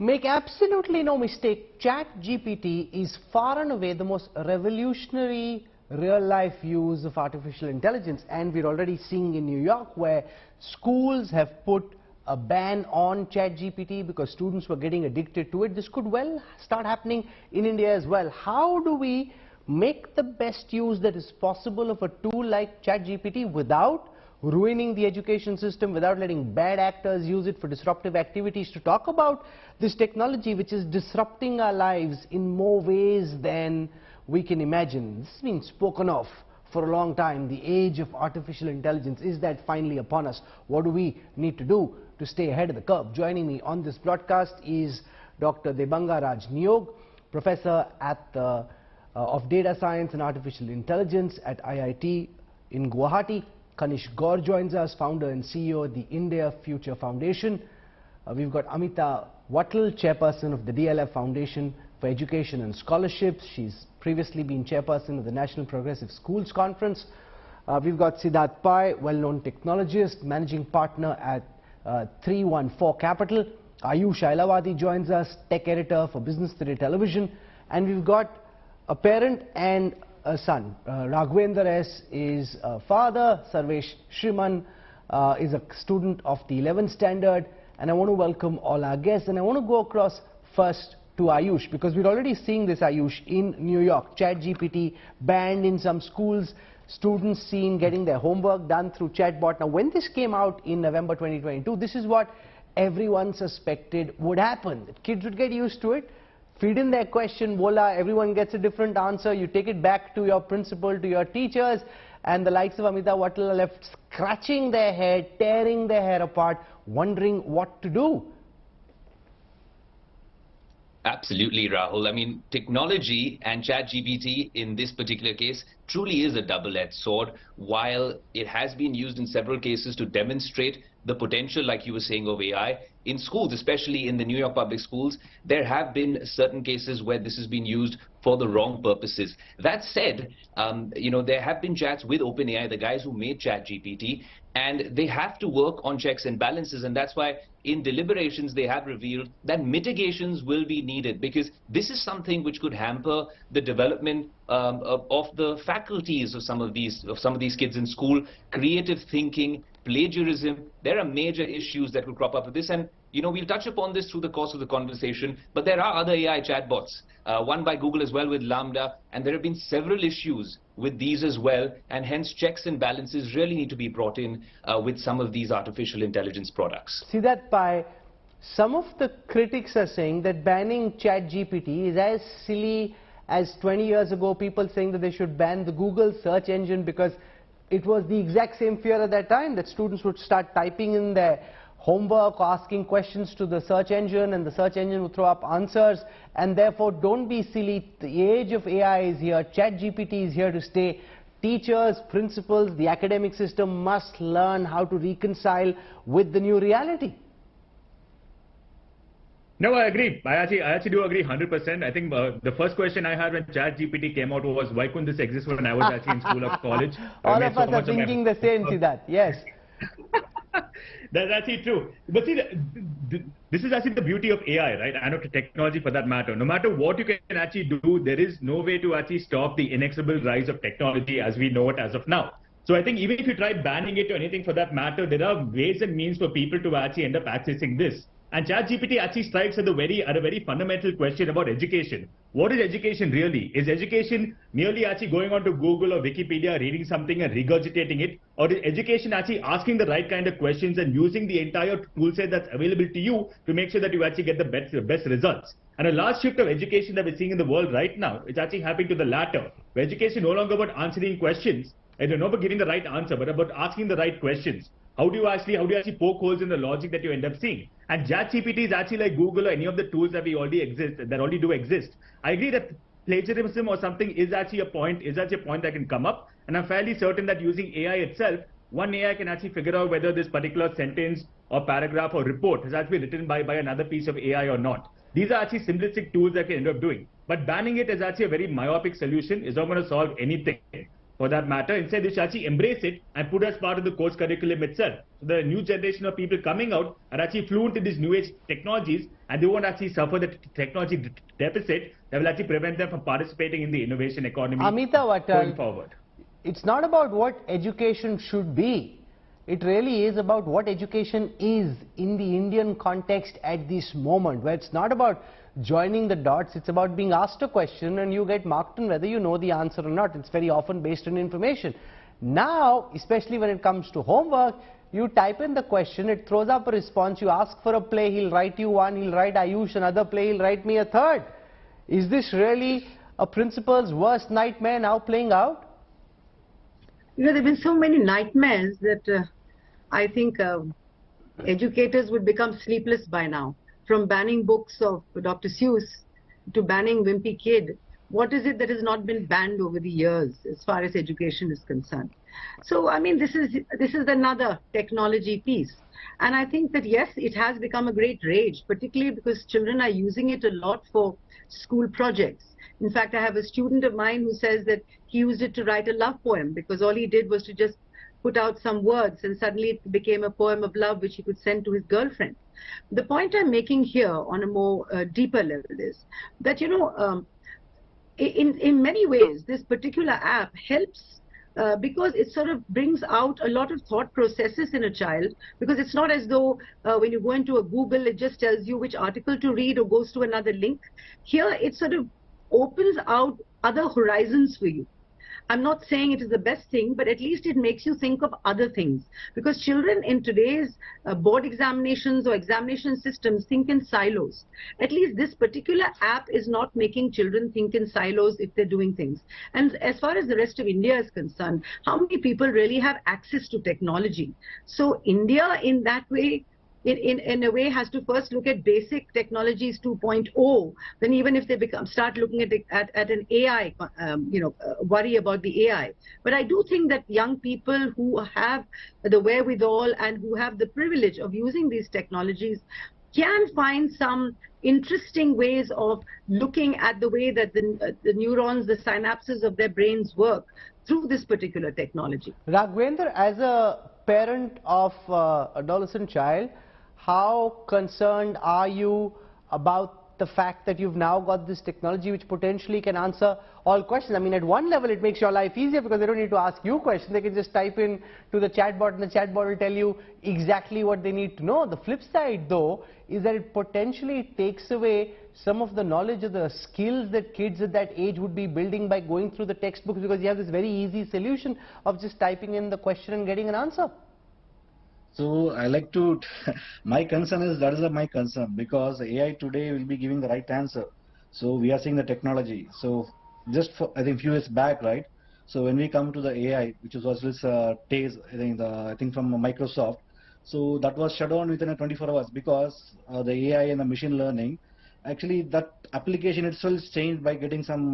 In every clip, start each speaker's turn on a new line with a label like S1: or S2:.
S1: Make absolutely no mistake, Chat GPT is far and away the most revolutionary real-life use of artificial intelligence, and we're already seeing in New York where schools have put a ban on Chat GPT because students were getting addicted to it. This could well start happening in India as well. How do we make the best use that is possible of a tool like Chat GPT without ruining the education system, without letting bad actors use it for disruptive activities? To talk about this technology which is disrupting our lives in more ways than we can imagine. This has been spoken of for a long time, the age of artificial intelligence. Is that finally upon us? What do we need to do to stay ahead of the curve? Joining me on this broadcast is Dr. Debanga Raj Niyog, Professor at the, of Data Science and Artificial Intelligence at IIT in Guwahati. Kanish Gaur joins us, founder and CEO of the India Future Foundation. We've got Amita Wattal, chairperson of the DLF Foundation for Education and Scholarships. She's previously been chairperson of the National Progressive Schools Conference. We've got Siddharth Pai, well-known technologist, managing partner at 314 Capital. Ayush Ailavati joins us, tech editor for Business Today Television. And we've got a parent and a son. Raghvendra S. is a father. Sarvesh Shriman is a student of the 11th standard. And I want to welcome all our guests. And I want to go across first to Ayush, because we're already seeing this, Ayush, in New York. Chat GPT banned in some schools. Students seen getting their homework done through chatbot. Now, when this came out in November 2022, this is what everyone suspected would happen. That kids would get used to it, feed in their question, voila, everyone gets a different answer. You take it back to your principal, to your teachers, and the likes of Amita Wattal are left scratching their head, tearing their hair apart, wondering what to do.
S2: Absolutely, Rahul. I mean, technology and ChatGPT in this particular case truly is a double-edged sword. While it has been used in several cases to demonstrate the potential, like you were saying, of AI, in schools, especially in the New York public schools, there have been certain cases where this has been used for the wrong purposes. That said, there have been chats with OpenAI, the guys who made ChatGPT, and they have to work on checks and balances, and that's why in deliberations they have revealed that mitigations will be needed, because this is something which could hamper the development of the faculties of some of these kids in school. Creative thinking, plagiarism, there are major issues that will crop up with this, and we'll touch upon this through the course of the conversation. But there are other AI chatbots, one by Google as well with Lambda, and there have been several issues with these as well, and hence checks and balances really need to be brought in with some of these artificial intelligence products.
S1: See that, Pai, some of the critics are saying that banning ChatGPT is as silly as 20 years ago people saying that they should ban the Google search engine, because it was the exact same fear at that time that students would start typing in their homework or asking questions to the search engine, and the search engine would throw up answers. And therefore, don't be silly. The age of AI is here. ChatGPT is here to stay. Teachers, principals, the academic system must learn how to reconcile with the new reality.
S3: No, I agree. I actually do agree 100%. I think the first question I had when ChatGPT came out was, why couldn't this exist when I was actually in school or college?
S1: All of us are thinking the same, Siddharth. Yes.
S3: That's actually true. But see, this is actually the beauty of AI, right? And of technology for that matter. No matter what you can actually do, there is no way to actually stop the inexorable rise of technology as we know it as of now. So I think even if you try banning it or anything for that matter, there are ways and means for people to actually end up accessing this. And ChatGPT actually strikes at a very fundamental question about education. What is education really? Is education merely actually going on to Google or Wikipedia, reading something and regurgitating it? Or is education actually asking the right kind of questions and using the entire tool set that's available to you to make sure that you actually get the best results? And a large shift of education that we're seeing in the world right now is actually happening to the latter, where education no longer about answering questions, and not about giving the right answer, but about asking the right questions. How do you actually poke holes in the logic that you end up seeing? And ChatGPT is actually like Google or any of the tools that already do exist. I agree that plagiarism or something is actually a point that can come up, and I'm fairly certain that using AI itself, one AI can actually figure out whether this particular sentence or paragraph or report has actually been written by another piece of AI or not. These are actually simplistic tools that can end up doing. But banning it is actually a very myopic solution. It's not going to solve anything. for that matter. Instead, they should actually embrace it and put as part of the course curriculum itself. So the new generation of people coming out are actually fluent in these new age technologies, and they won't actually suffer the technology deficit that will actually prevent them from participating in the innovation economy going forward.
S1: It's not about what education should be. It really is about what education is in the Indian context at this moment, where it's not about joining the dots, it's about being asked a question and you get marked on whether you know the answer or not. It's very often based on information. Now, especially when it comes to homework, you type in the question, it throws up a response, you ask for a play, he'll write you one, he'll write Ayush another play, he'll write me a third. Is this really a principal's worst nightmare now playing out?
S4: You know, there have been so many nightmares that I think educators would become sleepless by now. From banning books of Dr. Seuss to banning Wimpy Kid, what is it that has not been banned over the years as far as education is concerned? So, I mean, this is another technology piece. And I think that, yes, it has become a great rage, particularly because children are using it a lot for school projects. In fact, I have a student of mine who says that he used it to write a love poem because all he did was to just put out some words and suddenly it became a poem of love which he could send to his girlfriend. The point I'm making here on a more deeper level is that, you know, in many ways, this particular app helps because it sort of brings out a lot of thought processes in a child, because it's not as though when you go into a Google, it just tells you which article to read or goes to another link. Here, it sort of opens out other horizons for you. I'm not saying it is the best thing, but at least it makes you think of other things. Because children in today's board examinations or examination systems think in silos. At least this particular app is not making children think in silos if they're doing things. And as far as the rest of India is concerned, how many people really have access to technology? So India in that way, in a way, has to first look at basic technologies 2.0. Then even if they start looking at an AI, worry about the AI. But I do think that young people who have the wherewithal and who have the privilege of using these technologies can find some interesting ways of looking at the way that the neurons, the synapses of their brains work through this particular technology.
S1: Raghvendra, as a parent of adolescent child, how concerned are you about the fact that you've now got this technology which potentially can answer all questions? I mean, at one level it makes your life easier because they don't need to ask you questions. They can just type in to the chatbot and the chatbot will tell you exactly what they need to know. The flip side, though, is that it potentially takes away some of the knowledge or the skills that kids at that age would be building by going through the textbooks, because you have this very easy solution of just typing in the question and getting an answer.
S5: So I like to, my concern is, that is my concern, because AI today will be giving the right answer. So we are seeing the technology. So just for, I think few years back, right? So when we come to the AI, which was this TASE, I think from Microsoft, so that was shut down within 24 hours because the AI and the machine learning, actually that application itself is changed by getting some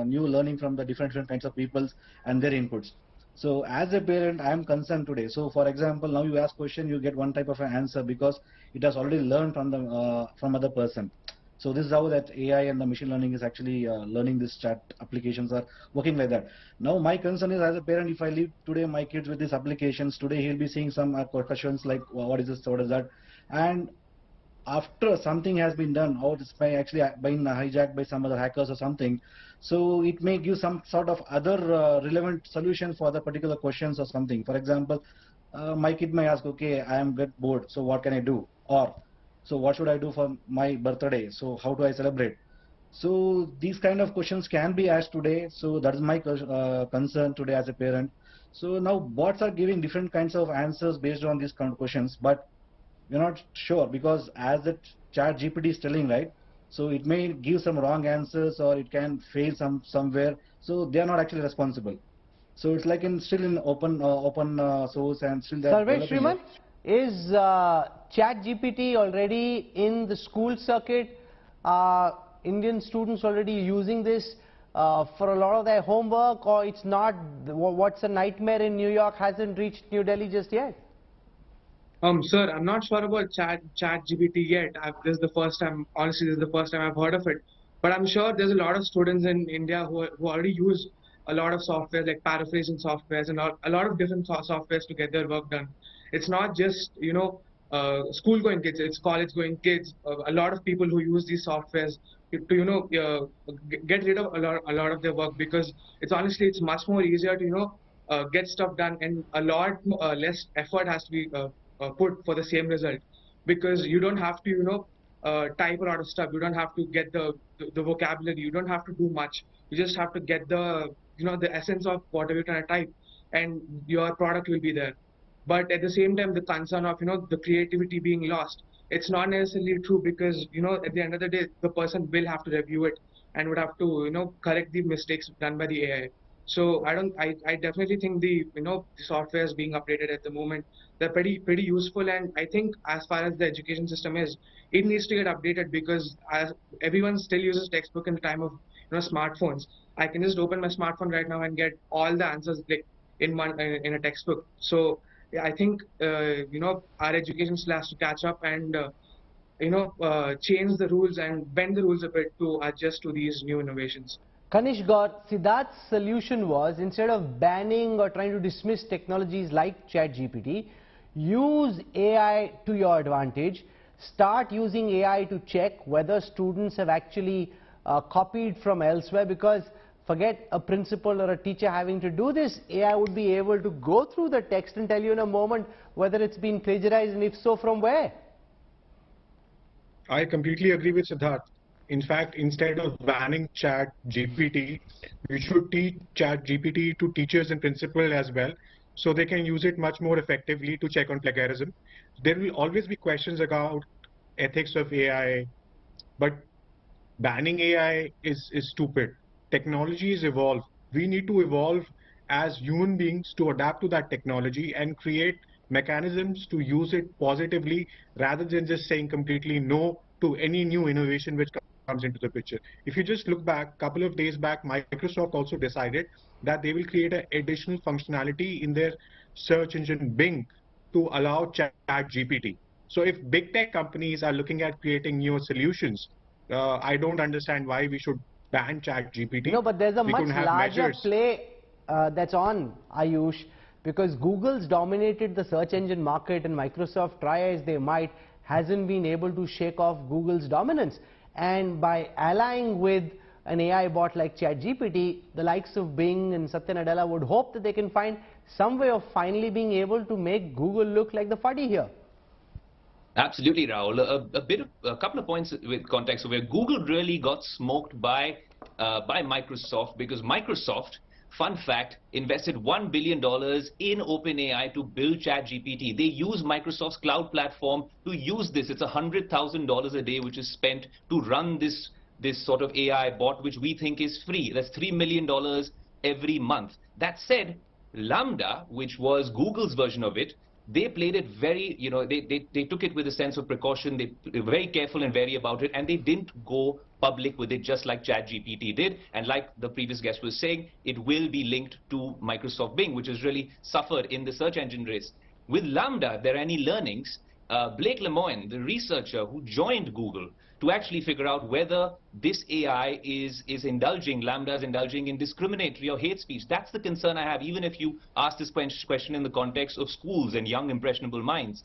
S5: new learning from the different kinds of peoples and their inputs. So as a parent, I am concerned today. So for example, now you ask question, you get one type of an answer because it has already learned from the from other person. So this is how that AI and the machine learning is actually learning. This chat applications are working like that. Now my concern is, as a parent, if I leave today my kids with these applications, today he'll be seeing some questions like what is this, what is that, and after something has been done, or it's by actually being hijacked by some other hackers or something, so it may give some sort of other relevant solution for the particular questions or something. For example, my kid may ask, okay, I am get bored, so what can I do? Or, so what should I do for my birthday? So how do I celebrate? So these kind of questions can be asked today. So that is my concern today as a parent. So now bots are giving different kinds of answers based on these kind of questions, but we're not sure, because as the Chat GPT is telling, right? So it may give some wrong answers or it can fail somewhere. So they are not actually responsible. So it's like still in open source and still that.
S1: Sarvesh Shriman, is Chat GPT already in the school circuit? Indian students already using this for a lot of their homework, or it's not? What's a nightmare in New York hasn't reached New Delhi just yet?
S6: Sir, I'm not sure about Chat GPT yet. This is the first time, honestly, this is the first time I've heard of it. But I'm sure there's a lot of students in India who already use a lot of software like paraphrasing softwares and a lot of different softwares to get their work done. It's not just, school going kids, it's college going kids. A lot of people who use these softwares to, get rid of a lot of their work, because it's much more easier to, get stuff done, and a lot less effort has to be put for the same result, because you don't have to, type a lot of stuff. You don't have to get the vocabulary. You don't have to do much. You just have to get the essence of whatever you're trying to type, and your product will be there. But at the same time, the concern of, the creativity being lost, it's not necessarily true, because, at the end of the day, the person will have to review it and would have to, correct the mistakes done by the AI. So I definitely think the software is being updated at the moment. They're pretty useful, and I think as far as the education system is, it needs to get updated, because as everyone still uses textbook in the time of, smartphones. I can just open my smartphone right now and get all the answers like in a textbook. So yeah, I think our education still has to catch up and change the rules and bend the rules a bit to adjust to these new innovations.
S1: Kanish got, Siddharth's solution was, instead of banning or trying to dismiss technologies like Chat GPT, use AI to your advantage. Start using AI to check whether students have actually copied from elsewhere, because forget a principal or a teacher having to do this. AI would be able to go through the text and tell you in a moment whether it's been plagiarized, and if so, from where.
S7: I completely agree with Siddharth. In fact, instead of banning Chat GPT, we should teach Chat GPT to teachers and principals as well, so they can use it much more effectively to check on plagiarism. There will always be questions about ethics of AI, but banning AI is stupid. Technologies evolve. We need to evolve as human beings to adapt to that technology and create mechanisms to use it positively, rather than just saying completely no to any new innovation which comes into the picture. If you just look back, a couple of days back, Microsoft also decided that they will create an additional functionality in their search engine Bing to allow Chat GPT. So if big tech companies are looking at creating newer solutions, I don't understand why we should ban Chat GPT.
S1: No, but there's a
S7: We
S1: much
S7: could have
S1: larger
S7: measures.
S1: play that's on, Ayush, because Google's dominated the search engine market, and Microsoft, try as they might, hasn't been able to shake off Google's dominance. And by allying with an AI bot like ChatGPT, the likes of Bing and Satya Nadella would hope that they can find some way of finally being able to make Google look like the fuddy here.
S2: Absolutely, Rahul. A couple of points with context where Google really got smoked by Microsoft, because Microsoft, fun fact, invested $1 billion in OpenAI to build ChatGPT. They use Microsoft's cloud platform to use this. It's $100,000 a day which is spent to run this sort of AI bot, which we think is free. That's $3 million every month. That said, Lambda, which was Google's version of it, they played it very, they took it with a sense of precaution. They were very careful and wary about it, and they didn't go public with it just like ChatGPT did. And like the previous guest was saying, it will be linked to Microsoft Bing, which has really suffered in the search engine race. With Lambda, there are any learnings. Blake Lemoine, the researcher who joined Google to actually figure out whether this AI is indulging, Lambda is indulging in discriminatory or hate speech. That's the concern I have, even if you ask this question in the context of schools and young impressionable minds.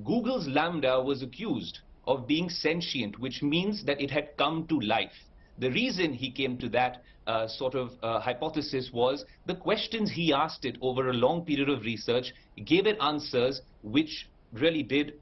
S2: Google's Lambda was accused of being sentient, which means that it had come to life. The reason he came to that hypothesis was the questions he asked it over a long period of research gave it answers which really did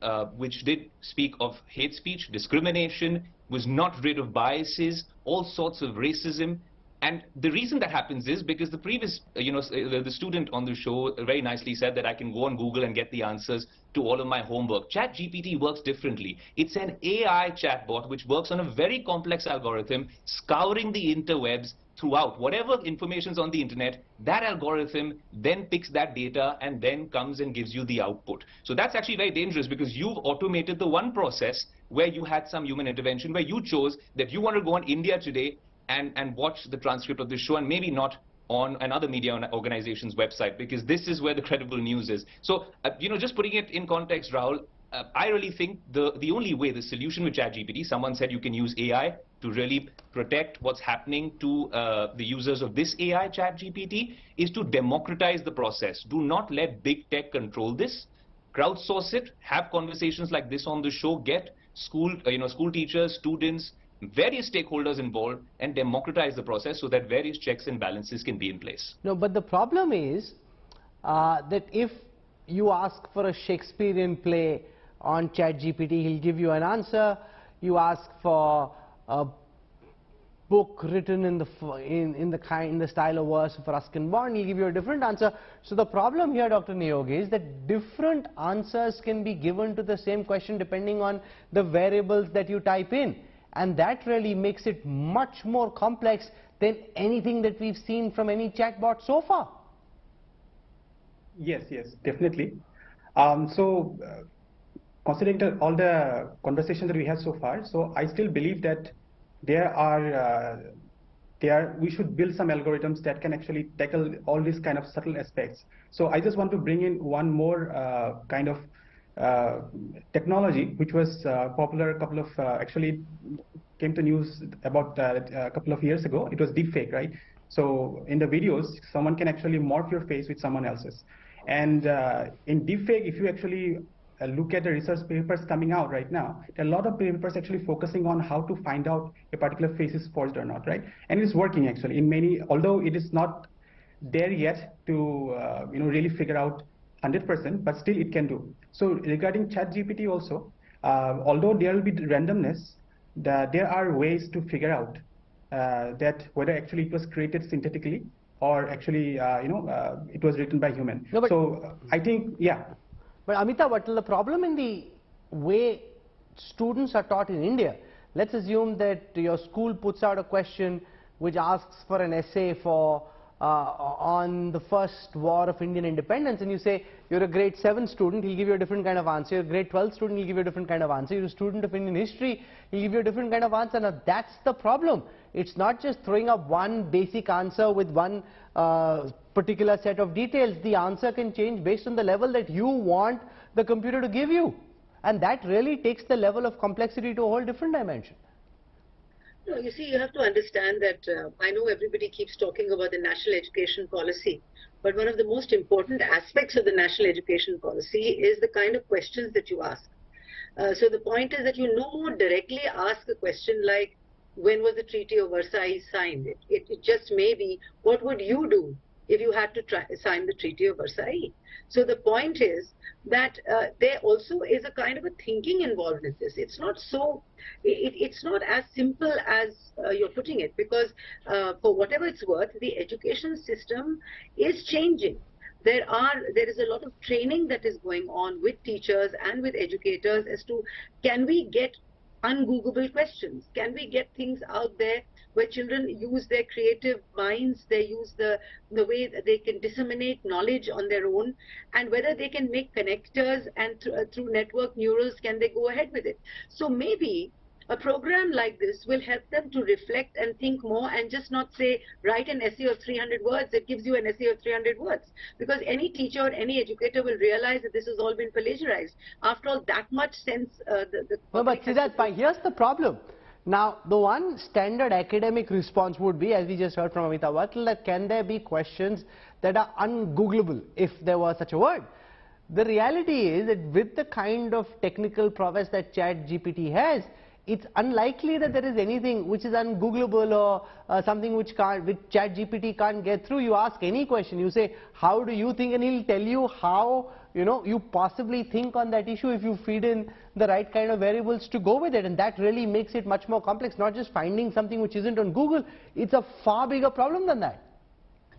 S2: speak of hate speech, discrimination, was not rid of biases, all sorts of racism. And the reason that happens is because the previous, the student on the show very nicely said that I can go on Google and get the answers to all of my homework. ChatGPT works differently. It's an AI chatbot which works on a very complex algorithm, scouring the interwebs throughout. Whatever information is on the internet, that algorithm then picks that data and then comes and gives you the output. So that's actually very dangerous, because you've automated the one process where you had some human intervention, where you chose that you want to go on India Today and watch the transcript of this show, and maybe not on another media organization's website, because this is where the credible news is. So, just putting it in context, Rahul, I really think the only way, the solution with ChatGPT, someone said you can use AI to really protect what's happening to the users of this AI, ChatGPT, is to democratize the process. Do not let big tech control this. Crowdsource it, have conversations like this on the show, get school teachers, students, various stakeholders involved, and democratize the process so that various checks and balances can be in place.
S1: No, but the problem is that if you ask for a Shakespearean play on ChatGPT, he'll give you an answer. You ask for a book written in the style of verse of Ruskin Bond, he'll give you a different answer. So the problem here, Dr. Niyogi, is that different answers can be given to the same question depending on the variables that you type in. And that really makes it much more complex than anything that we've seen from any chatbot so far.
S8: Yes, definitely. Considering all the conversations that we had so far, so I still believe that we should build some algorithms that can actually tackle all these kind of subtle aspects. So I just want to bring in one more kind of technology which was popular a couple of actually came to news about a couple of years ago. It was deepfake, right? So in the videos, someone can actually morph your face with someone else's. And in deepfake, if you actually look at the research papers coming out right now, there are a lot of papers actually focusing on how to find out a particular face is forged or not, right? And it's working actually in many, although it is not there yet to really figure out 100%, but still it can do. So regarding ChatGPT also, although there will be randomness, there are ways to figure out that whether actually it was created synthetically or actually it was written by human.
S1: No,
S8: so I think, yeah.
S1: But Amitabh, the problem in the way students are taught in India, let's assume that your school puts out a question which asks for an essay for on the first war of Indian independence, and you say you're a grade 7 student, he'll give you a different kind of answer. You're a grade 12 student, he'll give you a different kind of answer. You're a student of Indian history, he'll give you a different kind of answer. Now that's the problem. It's not just throwing up one basic answer with one particular set of details. The answer can change based on the level that you want the computer to give you. And that really takes the level of complexity to a whole different dimension.
S4: No, you see, you have to understand that I know everybody keeps talking about the national education policy, but one of the most important aspects of the national education policy is the kind of questions that you ask. So the point is that you no more directly ask a question like, when was the Treaty of Versailles signed? It just may be, what would you do if you had to sign the Treaty of Versailles? So the point is that there also is a kind of a thinking involved in this. It's not so, it's not as simple as you're putting it, because for whatever it's worth, the education system is changing. There is a lot of training that is going on with teachers and with educators as to, can we get ungoogleable questions? Can we get things out there where children use their creative minds, they use the way that they can disseminate knowledge on their own, and whether they can make connectors, and through network neurals can they go ahead with it. So maybe a program like this will help them to reflect and think more, and just not say, write an essay of 300 words that gives you an essay of 300 words. Because any teacher or any educator will realize that this has all been plagiarized. After all, that much sense
S1: No, but Siddharth, here's the problem. Now, the one standard academic response would be, as we just heard from Amitabh Vattal, that can there be questions that are ungoogleable, if there were such a word. The reality is that with the kind of technical prowess that Chat GPT has, it's unlikely that there is anything which is ungoogleable or something which Chat GPT can't get through. You ask any question, you say, how do you think, and he'll tell you how you possibly think on that issue if you feed in the right kind of variables to go with it. And that really makes it much more complex, not just finding something which isn't on Google. It's a far bigger problem than that.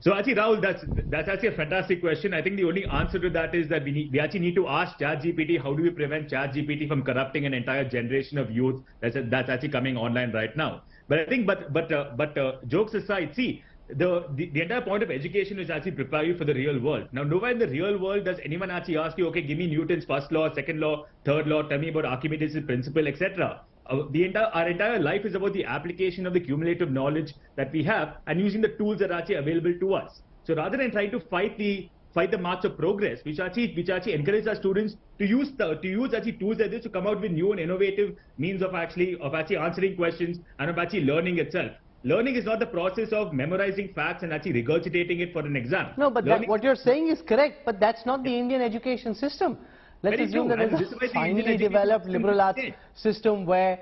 S3: So actually, Rahul, that's actually a fantastic question. I think the only answer to that is that we actually need to ask ChatGPT, how do we prevent ChatGPT from corrupting an entire generation of youth that's actually coming online right now. But I think, but jokes aside, see, the entire point of education is actually prepare you for the real world. Now, nowhere in the real world does anyone actually ask you, okay, give me Newton's first law, second law, third law, tell me about Archimedes' principle, etc. Our entire life is about the application of the cumulative knowledge that we have and using the tools that are actually available to us. So rather than trying to fight the fight the march of progress, which actually encourage our students to use actually tools like this to come out with new and innovative means of actually answering questions and of actually learning itself. Learning is not the process of memorizing facts and actually regurgitating it for an exam.
S1: No, but what you're saying is correct, but that's not the Indian education system. Let's assume that there's a finely developed liberal arts system where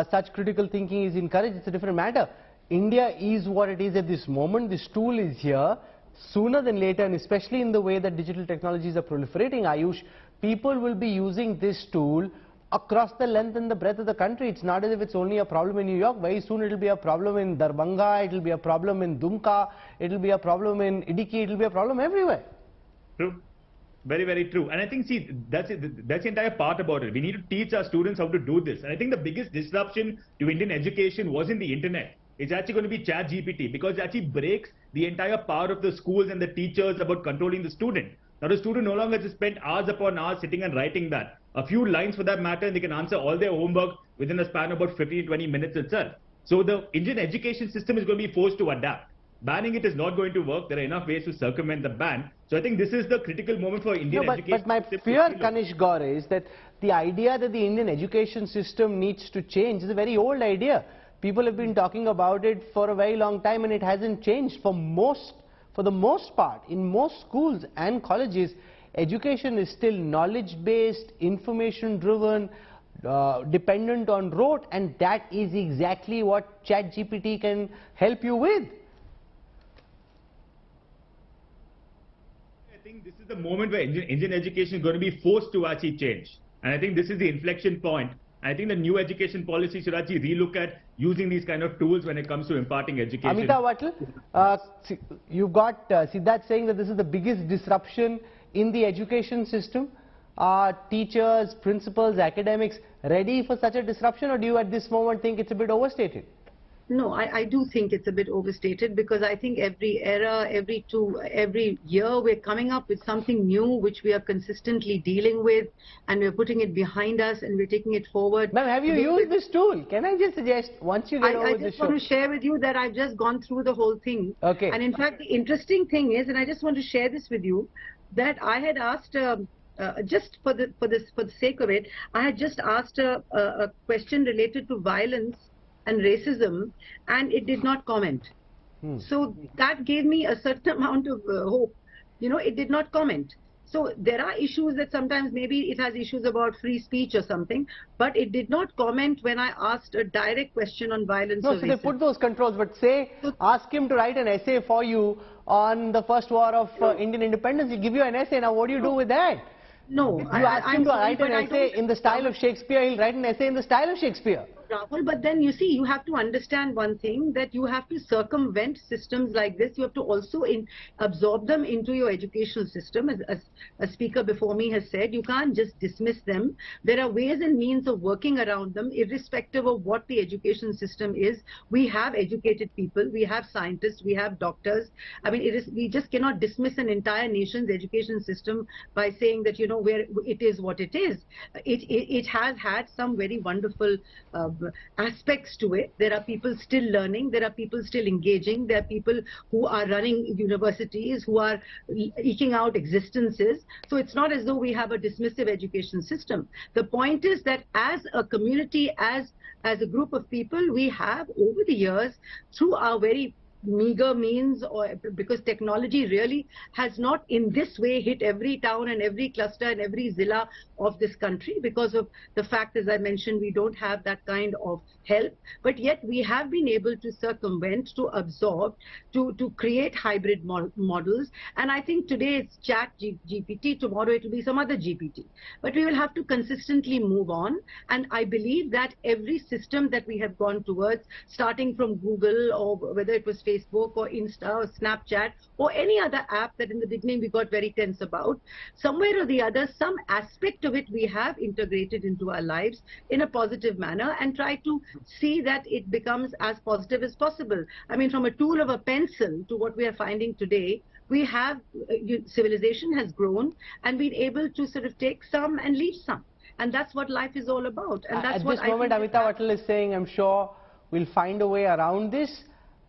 S1: such critical thinking is encouraged. It's a different matter. India is what it is at this moment. This tool is here. Sooner than later, and especially in the way that digital technologies are proliferating, Ayush, people will be using this tool across the length and the breadth of the country. It's not as if it's only a problem in New York. Very soon it will be a problem in Darbhanga, it will be a problem in Dumka, it will be a problem in Idiki, it will be a problem everywhere.
S3: True. Very, very true. And I think, see, that's the entire part about it. We need to teach our students how to do this. And I think the biggest disruption to Indian education was in the internet. It's actually going to be Chat GPT, because it actually breaks the entire power of the schools and the teachers about controlling the student. Now the student no longer has to spend hours upon hours sitting and writing that. A few lines for that matter, and they can answer all their homework within a span of about 15-20 minutes itself. So the Indian education system is going to be forced to adapt. Banning it is not going to work. There are enough ways to circumvent the ban. So I think this is the critical moment for Indian education.
S1: But my fear, Kanish Gaur, is that the idea that the Indian education system needs to change is a very old idea. People have been talking about it for a very long time and it hasn't changed. For the most part, in most schools and colleges, education is still knowledge-based, information-driven, dependent on rote, and that is exactly what Chat GPT can help you with.
S3: I think this is the moment where Indian education is going to be forced to actually change. And I think this is the inflection point. I think the new education policy should actually relook at using these kind of tools when it comes to imparting education.
S1: Amita Vatal, you've got Siddharth saying that this is the biggest disruption in the education system. Are teachers, principals, academics ready for such a disruption, or do you at this moment think it's a bit overstated?
S4: No, I do think it's a bit overstated, because I think every era, every year we're coming up with something new which we are consistently dealing with, and we're putting it behind us and we're taking it forward.
S1: Ma'am, have you used this tool? Can I just suggest, once you get over this show?
S4: I just want to share with you that I've just gone through the whole thing.
S1: Okay.
S4: And in fact, the interesting thing is, and I just want to share this with you, that I had asked, just for the sake of it, I had just asked a question related to violence and racism, and it did not comment. So that gave me a certain amount of hope. You know, it did not comment. So there are issues that sometimes maybe it has issues about free speech or something, but it did not comment when I asked a direct question on violence or racism.
S1: No, so they put those controls, but say, ask him to write an essay for you on the first war of Indian independence. He'll give you an essay. Now what do you do with that?
S4: No,
S1: you ask him to write an essay in the style of Shakespeare, he'll write an essay in the style of Shakespeare.
S4: Rahul, but then you see, you have to understand one thing, that you have to circumvent systems like this. You have to also absorb them into your educational system. As a speaker before me has said, you can't just dismiss them. There are ways and means of working around them, irrespective of what the education system is. We have educated people, we have scientists, we have doctors. I mean, we just cannot dismiss an entire nation's education system by saying that, you know, where it is what it is. It has had some very wonderful aspects to it. There are people still learning, there are people still engaging, there are people who are running universities, who are eking out existences. So it's not as though we have a dismissive education system. The point is that as a community, as a group of people, we have over the years, through our very meager means, or because technology really has not in this way hit every town and every cluster and every zilla of this country, because of the fact, as I mentioned, we don't have that kind of help, but yet we have been able to circumvent, to absorb, to create hybrid models. And I think today it's Chat GPT, tomorrow it will be some other GPT, but we will have to consistently move on. And I believe that every system that we have gone towards, starting from Google, or whether it was Facebook or Insta or Snapchat or any other app that in the beginning we got very tense about, somewhere or the other, some aspect of it we have integrated into our lives in a positive manner and try to see that it becomes as positive as possible. I mean, from a tool of a pencil to what we are finding today, we have, civilization has grown and been able to sort of take some and leave some. And that's what life is all about. And that's
S1: at
S4: what
S1: this moment, Amita Vatal is saying, I'm sure we'll find a way around this.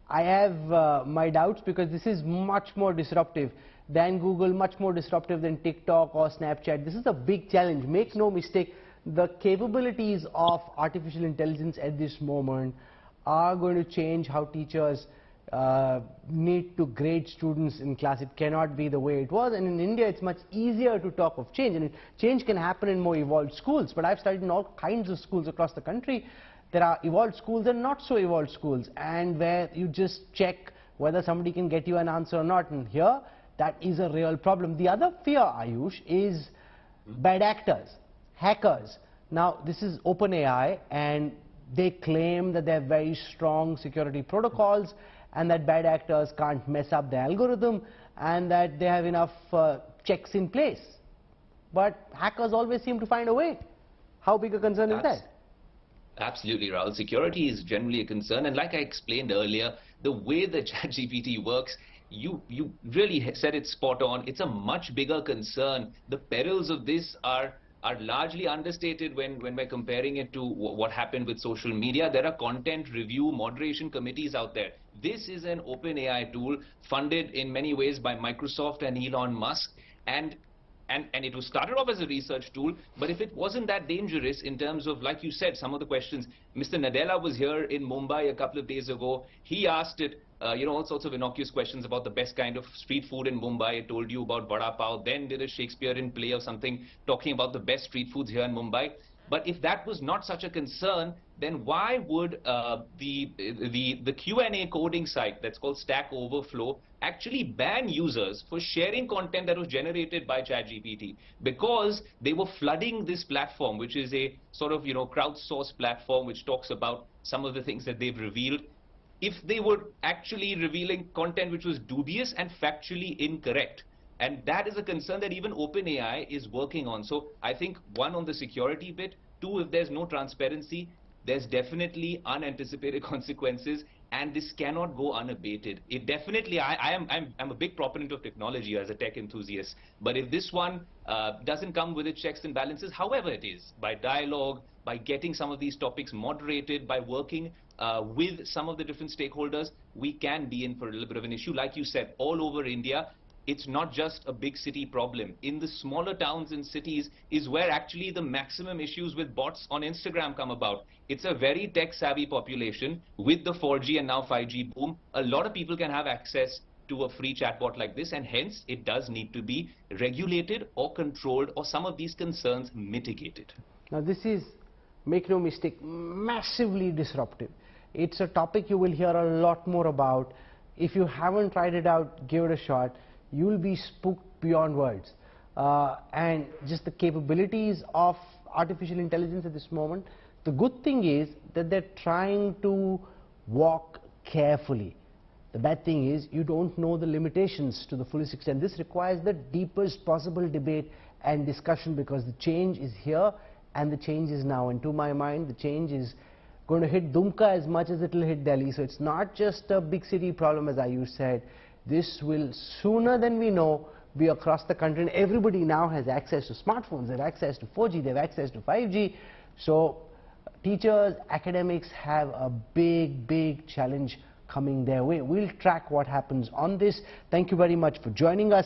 S1: I have my doubts, because this is much more disruptive than Google, much more disruptive than TikTok or Snapchat. This is a big challenge. Make no mistake, the capabilities of artificial intelligence at this moment are going to change how teachers need to grade students in class. It cannot be the way it was, and in India it's much easier to talk of change, and change can happen in more evolved schools. But I've studied in all kinds of schools across the country. There are evolved schools and not so evolved schools, and where you just check whether somebody can get you an answer or not, and here that is a real problem. The other fear, Ayush, is bad actors, hackers. Now this is OpenAI, and they claim that they have very strong security protocols and that bad actors can't mess up the algorithm and that they have enough checks in place. But hackers always seem to find a way. How big a concern is that?
S2: Absolutely, Rahul. Security is generally a concern, and like I explained earlier, the way the Chat GPT works, you really said it spot on. It's a much bigger concern. The perils of this are largely understated when we're comparing it to what happened with social media. There are content review moderation committees out there. This is an OpenAI tool funded in many ways by Microsoft and Elon Musk, and it was started off as a research tool, but if it wasn't that dangerous in terms of, like you said, some of the questions. Mr. Nadella was here in Mumbai a couple of days ago. He asked it, all sorts of innocuous questions about the best kind of street food in Mumbai. It told you about vada pav, then did a Shakespearean play or something talking about the best street foods here in Mumbai. But if that was not such a concern, then why would the Q&A coding site that's called Stack Overflow actually ban users for sharing content that was generated by ChatGPT? Because they were flooding this platform, which is a sort of crowdsourced platform which talks about some of the things that they've revealed. If they were actually revealing content which was dubious and factually incorrect. And that is a concern that even OpenAI is working on. So I think, one, on the security bit, two, if there's no transparency, there's definitely unanticipated consequences, and this cannot go unabated. It definitely, I'm a big proponent of technology as a tech enthusiast, but if this one doesn't come with its checks and balances, however it is, by dialogue, by getting some of these topics moderated, by working with some of the different stakeholders, we can be in for a little bit of an issue. Like you said, all over India, it's not just a big city problem. In the smaller towns and cities is where actually the maximum issues with bots on Instagram come about. It's a very tech-savvy population. With the 4G and now 5G boom, a lot of people can have access to a free chatbot like this, and hence it does need to be regulated or controlled, or some of these concerns mitigated.
S1: Now this is, make no mistake, massively disruptive. It's a topic you will hear a lot more about. If you haven't tried it out, give it a shot. You will be spooked beyond words. And just the capabilities of artificial intelligence at this moment, the good thing is that they're trying to walk carefully. The bad thing is you don't know the limitations to the fullest extent. This requires the deepest possible debate and discussion, because the change is here and the change is now. And to my mind, the change is going to hit Dumka as much as it will hit Delhi. So it's not just a big city problem, as Ayush said. This will, sooner than we know, be across the country, and everybody now has access to smartphones, they have access to 4G, they have access to 5G. So teachers, academics have a big challenge coming their way. We'll track what happens on this. Thank you very much for joining us.